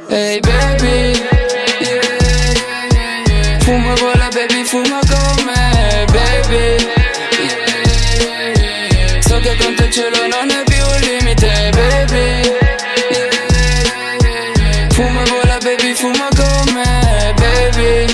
Hey baby, yeah. Fuma con la baby, fuma con me, baby, yeah. So che con te il cielo non è più un limite, baby, yeah. Fuma con la baby, fuma con me, baby,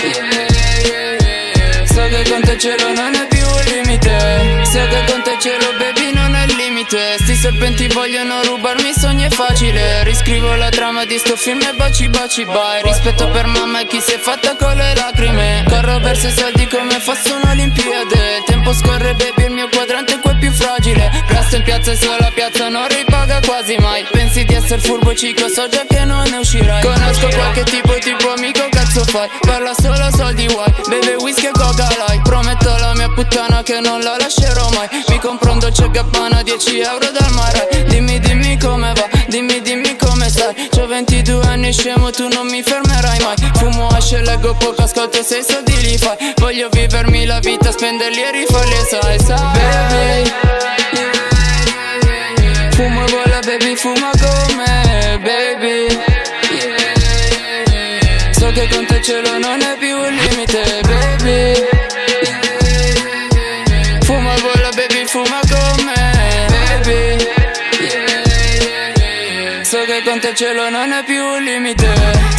yeah. So che con te il cielo non è più un limite, so che con te il cielo baby non è il limite. Sti serpenti vogliono rubarmi sogni, è facile. Riscrivo la trama di sto film e baci baci bye. Rispetto per mamma e chi si è fatta con le lacrime. Corro verso i soldi come fosse un'Olimpiade. Il tempo scorre baby, il mio quadrante è quel più fragile. Presto in piazza e sola piazza non ripaga quasi mai. Pensi di essere furbo cico, so già che non ne uscirai. Conosco qualche tipo amico, cazzo fai? Parla solo soldi vuoi, beve whisky e coca light. Prometto alla mia puttana che non la lascerò mai. Mi compro un Dolce Gabbana, 10 euro dal mare. Dimmi come va, dimmi come stai. C'ho 22 anni scemo, tu non mi fermerai mai. Fumo, asce, leggo poco, ascolto, se i soldi li fai. Voglio vivermi la vita, spenderli e rifarli, sai, baby, yeah. Fumo con la baby, fuma con me, baby, yeah. So che con te il cielo non è più un limite, baby, yeah. Fuma con la baby, fuma con me, baby, yeah. So che con te il cielo non è più un limite,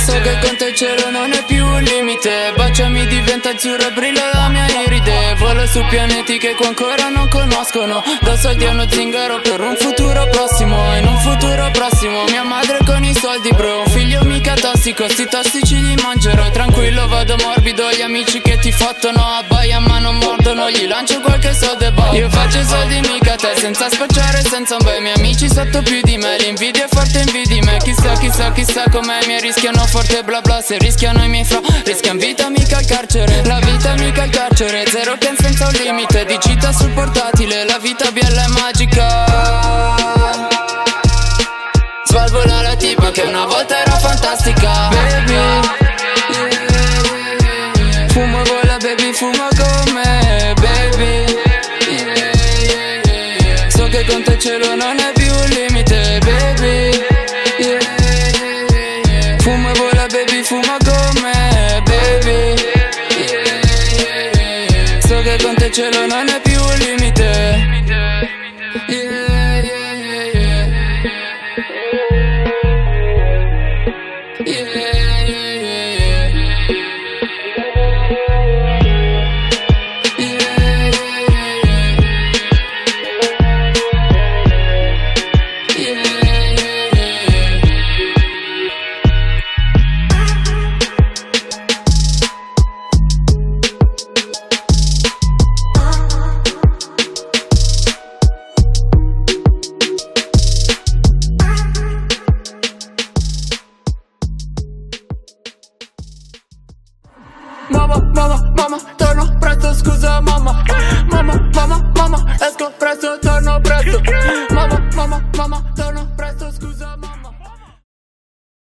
so che con te il cielo non è più un limite. Baciami, diventa azzurro e brilla la mia iride. Volo su pianeti che qua ancora non conoscono. Do soldi a uno zingaro per un futuro prossimo. In un futuro prossimo mia madre con i soldi bro. Un figlio mica tossico, sti tossici li mangerò. Tranquillo vado morbido, gli amici che ti fottono abbaia ma non mordono. Gli lancio qualche soldo e boh. Io faccio i soldi mica te, senza spacciare, senza un bel. I miei amici sotto più di me, l'invidia è forte, invidi me. Chissà com'è, mi rischiano forte bla bla. Se rischiano i miei fra, rischiano vita mica il carcere. La vita mica il carcere, zero pen senza un limite. Digita sul portatile, la vita biella è magica. Svalvola la tipa che una volta era fantastica, baby, yeah. Fumo con la baby, fuma con me, baby, yeah. So che con te il cielo non è più un limite, baby, yeah. Fumo con la baby, fuma con me, baby, yeah. So che con te il cielo non è più un limite, yeah. Mamma, torno presto, scusa mamma. Mamma, esco presto, torno presto. Mamma